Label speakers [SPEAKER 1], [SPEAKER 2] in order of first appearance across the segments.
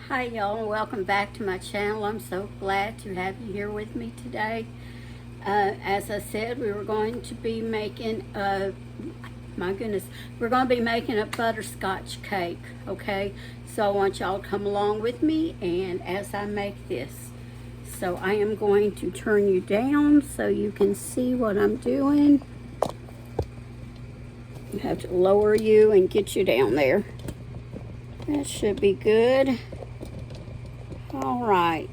[SPEAKER 1] Hi y'all, welcome back to my channel. I'm so glad to have you here with me today. As I said, we were going to be making we're going to be making a butterscotch cake, okay? So I want y'all to come along with me and as I make this. So I am going to turn you down so you can see what I'm doing. You have to lower you and get you down there. That should be good. All right.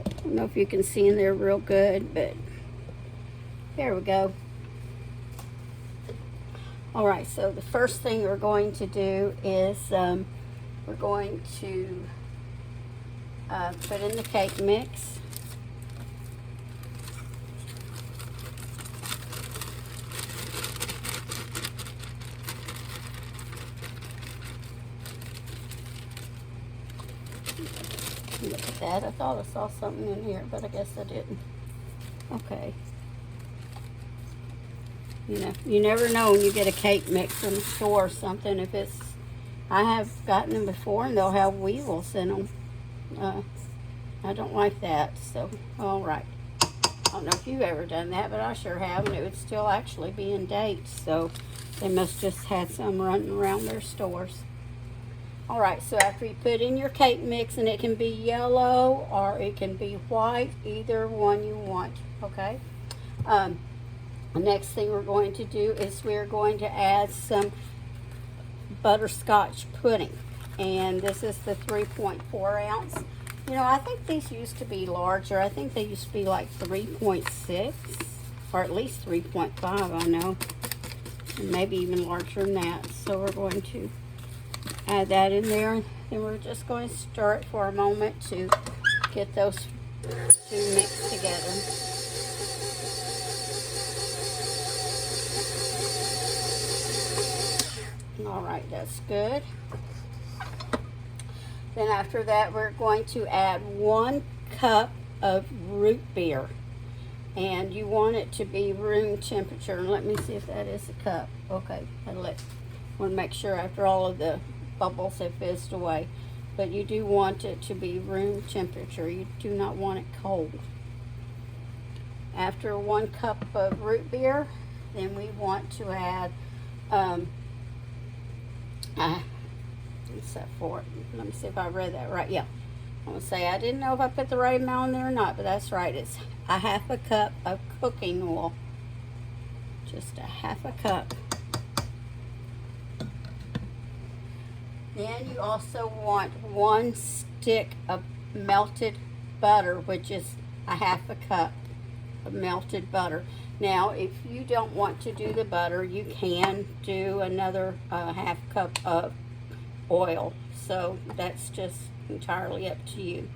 [SPEAKER 1] I don't know if you can see in there real good, but there we go. All right, so the first thing we're going to do is we're going to put in the cake mix. Look at that. I thought I saw something in here, but I guess I didn't. Okay. You know, you never know when you get a cake mix from the store or something. If it's, I have gotten them before and they'll have weevils in them. I don't like that, so, all right. I don't know if you've ever done that, but I sure have, and it would still actually be in date, so they must just had some running around their stores. All right, so after you put in your cake mix, and it can be yellow or it can be white, either one you want, okay? The next thing we're going to do is we're going to add some butterscotch pudding, and this is the 3.4 ounce. You know, I think these used to be larger. I think they used to be like 3.6 or at least 3.5, I know, and maybe even larger than that. So we're going to add that in there, and we're just going to stir it for a moment to get those two mixed together. All right, that's good. Then after that, we're going to add 1 cup of root beer. And you want it to be room temperature. And let me see if that is a cup. Okay, I want to make sure after all of the bubbles have fizzed away. But you do want it to be room temperature. You do not want it cold. After 1 cup of root beer, then we want to add what's that for? Let me see if I read that right. Yeah, I'm gonna say I didn't know if I put the right amount in there or not, but that's right. It's a 1/2 cup of cooking oil, just a 1/2 cup. Then you also want 1 stick of melted butter, which is a 1/2 cup of melted butter. Now, if you don't want to do the butter, you can do another 1/2 cup of oil. So that's just entirely up to you.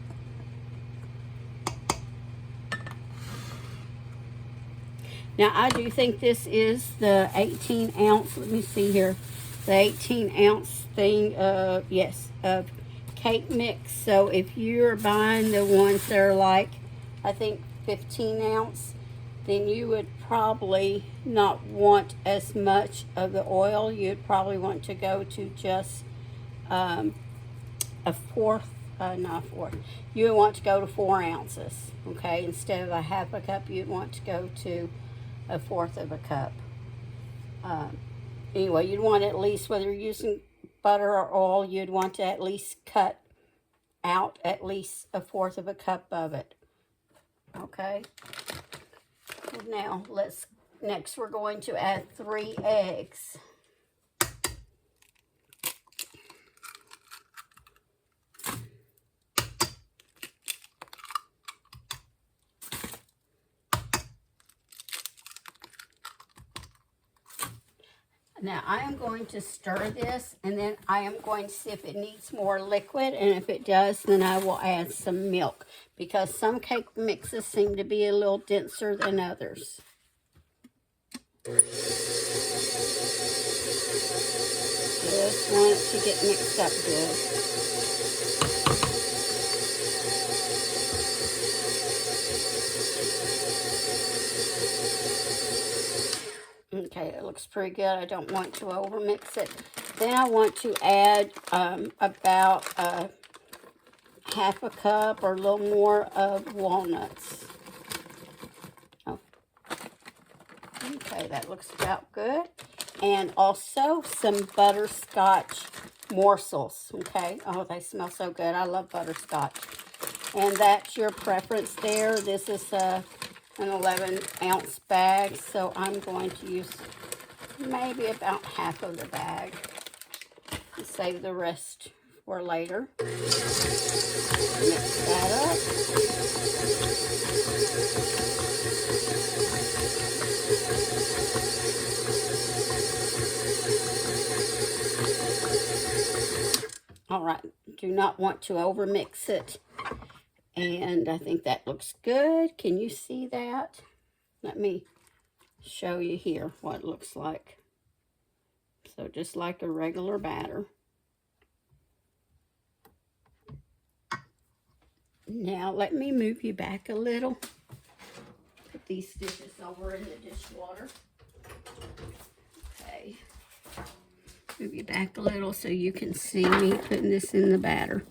[SPEAKER 1] Now, I do think this is the 18 ounce, let me see here, the 18 ounce thing of, yes, of cake mix. So if you're buying the ones that are like, I think 15 ounce, then you would probably not want as much of the oil. You'd probably want to go to just a fourth, not a fourth. You would want to go to 4 ounces, okay? Instead of a 1/2 cup, you'd want to go to a 1/4 of a cup. Anyway, you'd want at least, whether you're using butter or oil, you'd want to at least cut out at least a 1/4 of a cup of it, okay? Now, next we're going to add 3 eggs. Now, I am going to stir this, and then I am going to see if it needs more liquid, and if it does, then I will add some milk, because some cake mixes seem to be a little denser than others. Just want it to get mixed up good. Okay, it looks pretty good. I don't want to over mix it. Then I want to add about half a cup or a little more of walnuts. Oh. Okay, that looks about good. And also some butterscotch morsels, okay? Oh, they smell so good. I love butterscotch. And that's your preference there. This is an 11-ounce bag, so I'm going to use maybe about half of the bag and save the rest for later. Mix that up. All right, do not want to over mix it. And I think that looks good. Can you see that? Let me show you here what it looks like. So just like a regular batter. Now let me move you back a little. Put these dishes over in the dishwater. Okay. Move you back a little so you can see me putting this in the batter.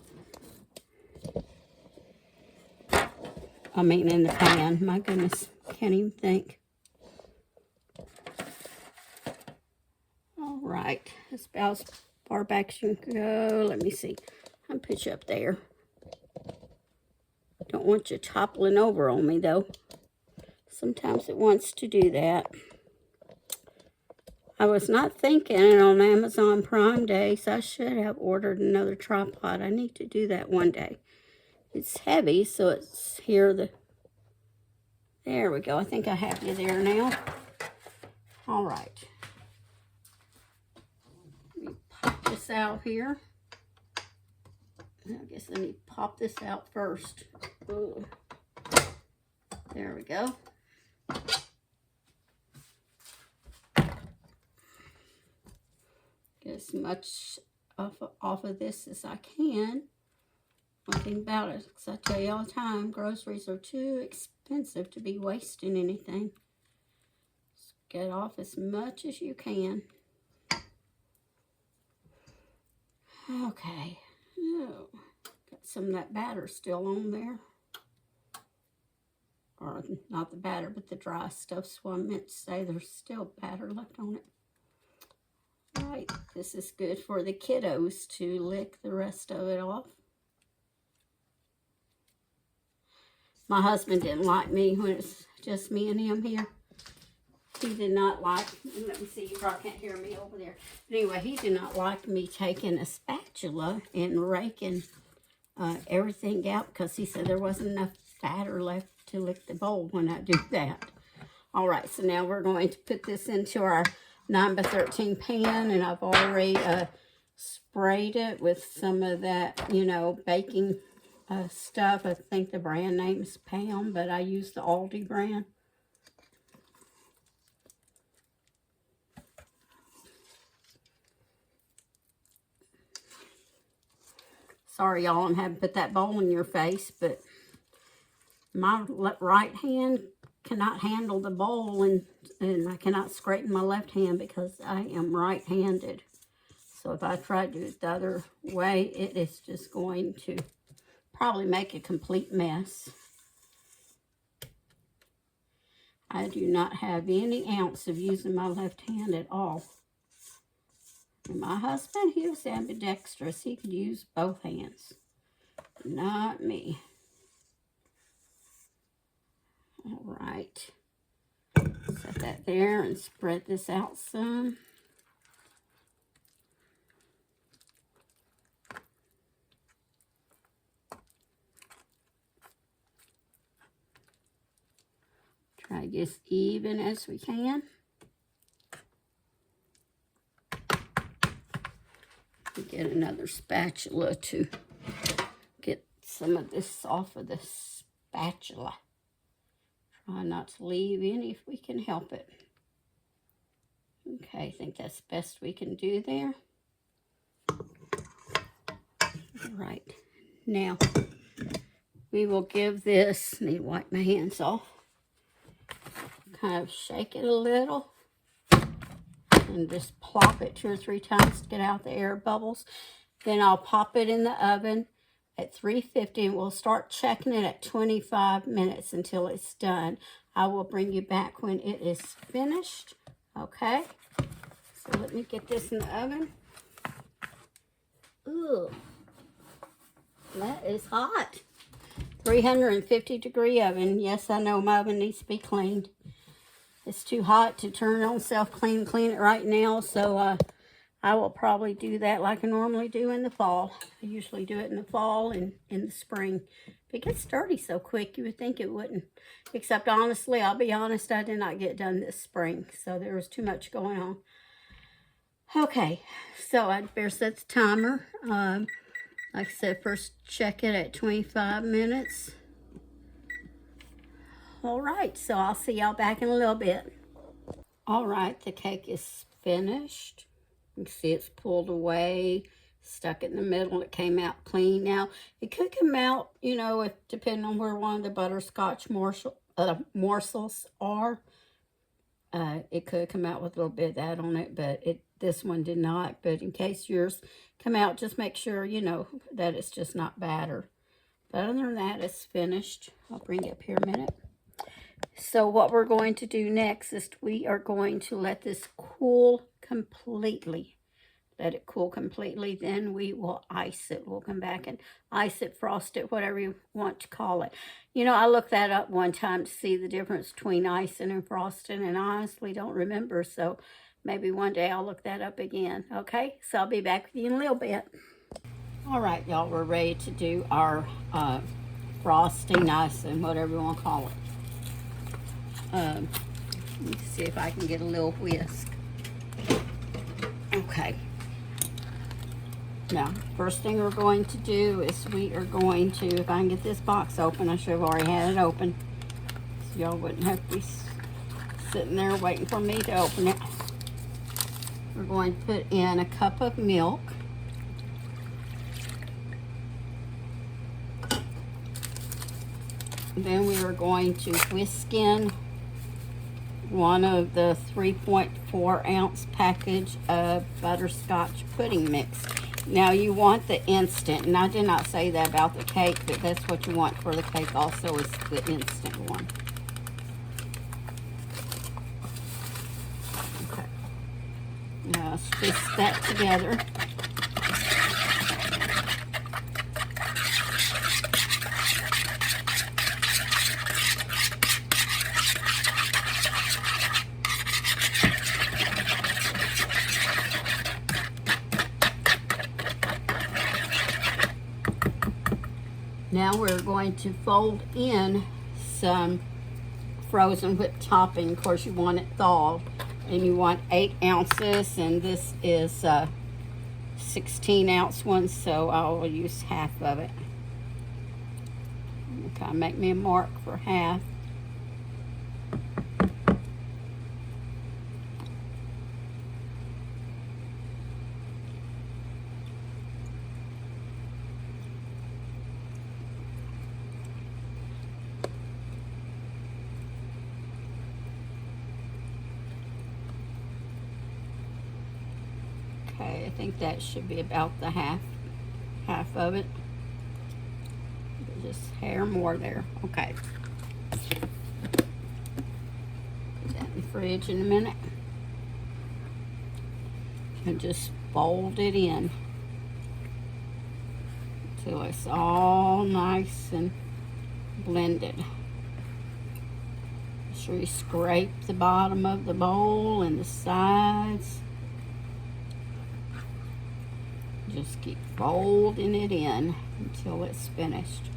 [SPEAKER 1] I mean in the pan. My goodness, can't even think. All right, that's about as far back as you can go. Let me see. I'll put you up there. Don't want you toppling over on me though. Sometimes it wants to do that. I was not thinking on Amazon Prime Day, so I should have ordered another tripod. I need to do that one day. It's heavy, so it's here. There we go. I think I have you there now. All right. Let me pop this out here. I guess I need to pop this out first. Ooh. There we go. Get as much off of this as I can. One thing about it, because I tell you all the time, groceries are too expensive to be wasting anything. So get off as much as you can. Okay. Oh, got some of that batter still on there. Or not the batter, but the dry stuff. So I meant to say there's still batter left on it. All right, this is good for the kiddos to lick the rest of it off. My husband didn't like me when it's just me and him here. He did not like, let me see, you probably can't hear me over there. But anyway, he did not like me taking a spatula and raking everything out because he said there wasn't enough batter left to lick the bowl when I do that. All right, so now we're going to put this into our 9x13 pan, and I've already sprayed it with some of that, you know, baking stuff. I think the brand name is Pound, but I use the Aldi brand. Sorry, y'all, I'm having to put that bowl in your face, but my right hand cannot handle the bowl, and I cannot straighten my left hand because I am right-handed. So if I try to do it the other way, it is just going to probably make a complete mess. I do not have any ounce of using my left hand at all. And my husband, he was ambidextrous. He could use both hands. Not me. All right. Set that there and spread this out some. Try to get as even as we can. Get another spatula to get some of this off of the spatula. Try not to leave any if we can help it. Okay, I think that's the best we can do there. All right, now we will give this, I need to wipe my hands off, kind of shake it a little and just plop it 2 or 3 times to get out the air bubbles. Then I'll pop it in the oven at 350, and we'll start checking it at 25 minutes until it's done. I will bring you back when it is finished. Okay, so let me get this in the oven. Ooh, that is hot. 350-degree oven. Yes, I know my oven needs to be cleaned. It's too hot to turn on self-clean, clean it right now. So I will probably do that like I normally do in the fall. I usually do it in the fall and in the spring. It gets dirty so quick, you would think it wouldn't. Except honestly, I'll be honest, I did not get done this spring. So there was too much going on. Okay, so I'd better set the timer. Like I said, first check it at 25 minutes. All right, so I'll see y'all back in a little bit. All right, the cake is finished. You can see it's pulled away, stuck in the middle. It came out clean. Now, it could come out, you know, if, depending on where one of the butterscotch morsels are. It could come out with a little bit of that on it, but this one did not. But in case yours come out, just make sure, you know, that it's just not batter. But other than that, it's finished. I'll bring it up here a minute. So what we're going to do next is we are going to let this cool completely. Let it cool completely. Then we will ice it. We'll come back and ice it, frost it, whatever you want to call it. You know, I looked that up one time to see the difference between icing and frosting, and I honestly don't remember. So maybe one day I'll look that up again. Okay, so I'll be back with you in a little bit. All right, y'all, we're ready to do our frosting, icing, whatever you want to call it. Let me see if I can get a little whisk. Okay. Now, first thing we're going to do is we are going to, if I can get this box open, I should have already had it open. So y'all wouldn't have to be sitting there waiting for me to open it. We're going to put in a cup of milk. Then we are going to whisk in one of the 3.4 ounce package of butterscotch pudding mix. Now you want the instant, and I did not say that about the cake, but that's what you want for the cake also, is the instant one. Okay. Now let's whisk that together. Now we're going to fold in some frozen whipped topping. Of course, you want it thawed, and you want 8 ounces, and this is 16-ounce one, so I'll use half of it. Okay, make me a mark for half. Okay, I think that should be about the half of it. Just a hair more there. Okay. Put that in the fridge in a minute. And just fold it in until it's all nice and blended. Make sure you scrape the bottom of the bowl and the sides. Just keep folding it in until it's finished.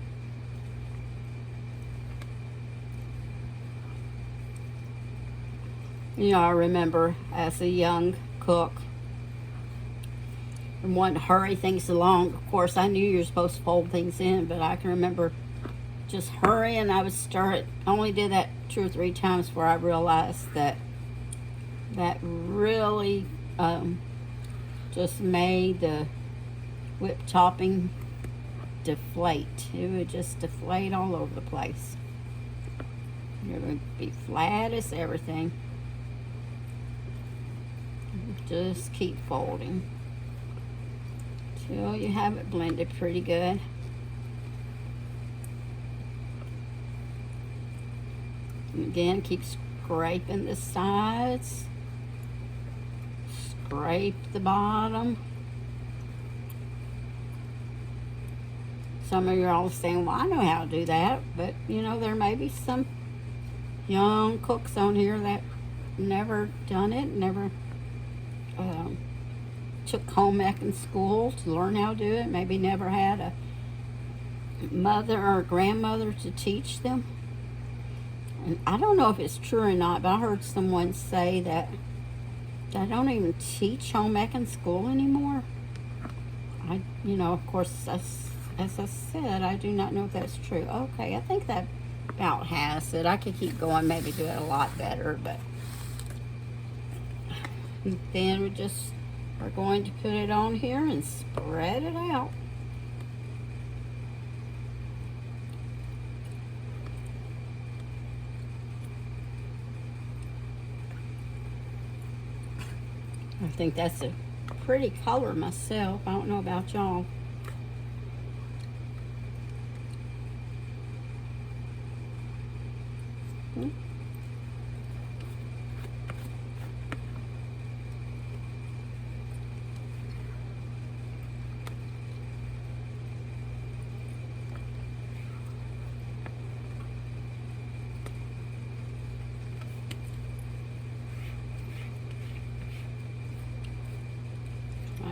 [SPEAKER 1] You know, I remember as a young cook and wanting to hurry things along. Of course, I knew you were supposed to fold things in, but I can remember just hurrying. I only did that 2 or 3 times where I realized that really just made the whipped topping deflate. It would just deflate all over the place. It would be flat as everything. Just keep folding till you have it blended pretty good. And again, keep scraping the sides. Scrape the bottom. Some of you are all saying, well, I know how to do that. But, you know, there may be some young cooks on here that never done it, never took home ecing school to learn how to do it. Maybe never had a mother or grandmother to teach them. And I don't know if it's true or not, but I heard someone say that they don't even teach home ec in school anymore. You know, of course, as I said, I do not know if that's true. Okay, I think that about has it. I could keep going, maybe do it a lot better, but then we're going to put it on here and spread it out. I think that's a pretty color myself. I don't know about y'all.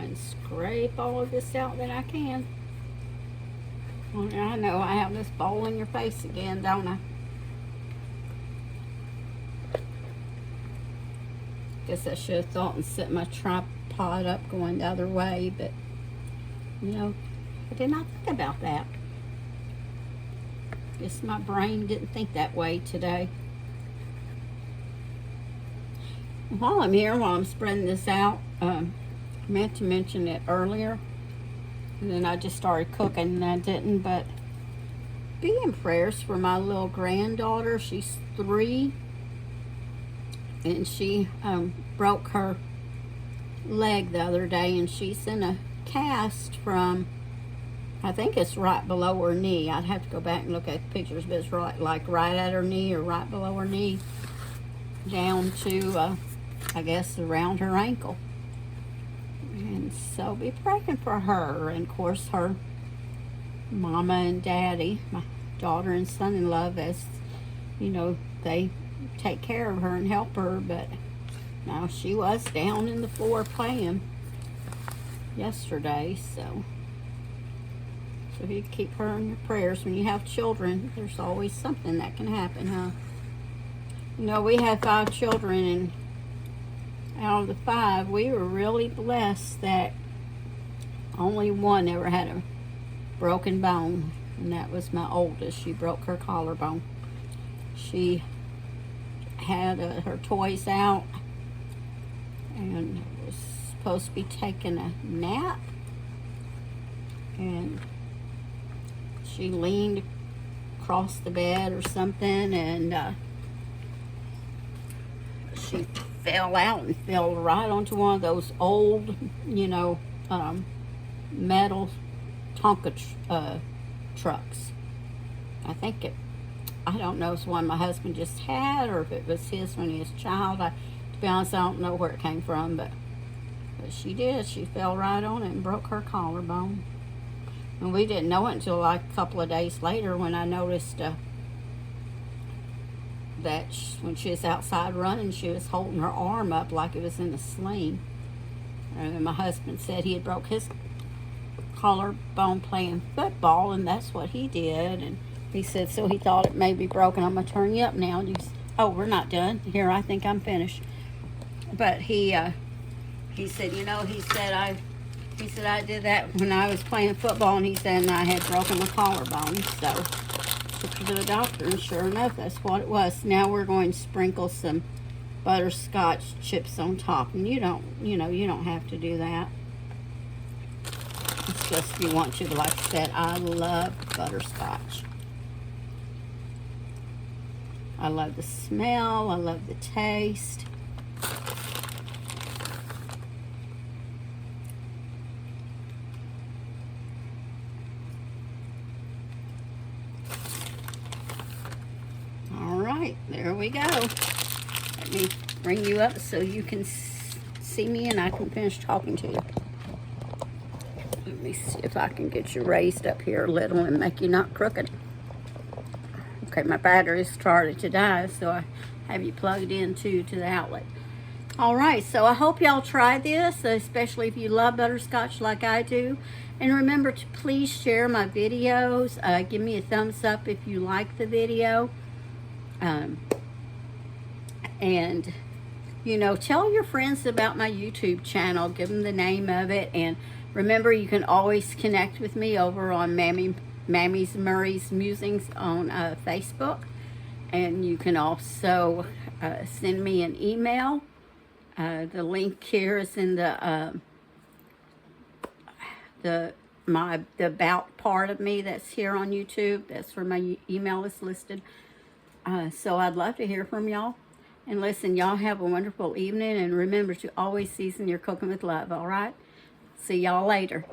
[SPEAKER 1] And scrape all of this out that I can. Well, I know I have this bowl in your face again, don't I? Guess I should have thought and set my tripod up going the other way, but you know, I did not think about that. Guess my brain didn't think that way today. While I'm spreading this out, I meant to mention it earlier, and then I just started cooking and I didn't, but be in prayers for my little granddaughter. She's 3, and she broke her leg the other day, and she's in a cast from, I think it's right below her knee. I'd have to go back and look at the pictures, but it's right at her knee or right below her knee down to I guess around her ankle. And so be praying for her, and of course her mama and daddy, my daughter and son-in-law, as you know, they take care of her and help her. But now she was down in the floor playing yesterday, so if you keep her in your prayers. When you have children, there's always something that can happen, huh? You know, we had 5 children, and out of the 5, we were really blessed that only one ever had a broken bone, and that was my oldest. She broke her collarbone. She had her toys out and was supposed to be taking a nap, and she leaned across the bed or something, and she fell out and fell right onto one of those old, you know, metal Tonka trucks. I don't know if it's one my husband just had or if it was his when he was a child. To be honest, I don't know where it came from, but she did. She fell right on it and broke her collarbone. And we didn't know it until like a couple of days later when I noticed that when she was outside running, she was holding her arm up like it was in a sling. And my husband said he had broke his collarbone playing football, and that's what he did. And he said, so he thought it may be broken. I'm going to turn you up now. Oh, we're not done. Here, I think I'm finished. But he said, you know, he said I did that when I was playing football, and he said I had broken my collarbone. So took her to the doctor, and sure enough, that's what it was. Now we're going to sprinkle some butterscotch chips on top, and you don't have to do that. It's just if you want to, but like I said, I love butterscotch. I love the smell. I love the taste. There we go. Let me bring you up so you can see me and I can finish talking to you. Let me see if I can get you raised up here a little and make you not crooked. Okay, my battery started to die, so I have you plugged into the outlet. All right, so I hope y'all try this, especially if you love butterscotch like I do. And remember to please share my videos. Give me a thumbs up if you like the video. And, you know, tell your friends about my YouTube channel. Give them the name of it. And remember, you can always connect with me over on Mammy's Murray's Musings on Facebook. And you can also send me an email. The link here is in the about part of me that's here on YouTube. That's where my email is listed. So I'd love to hear from y'all. And listen, y'all have a wonderful evening. And remember to always season your cooking with love, all right? See y'all later.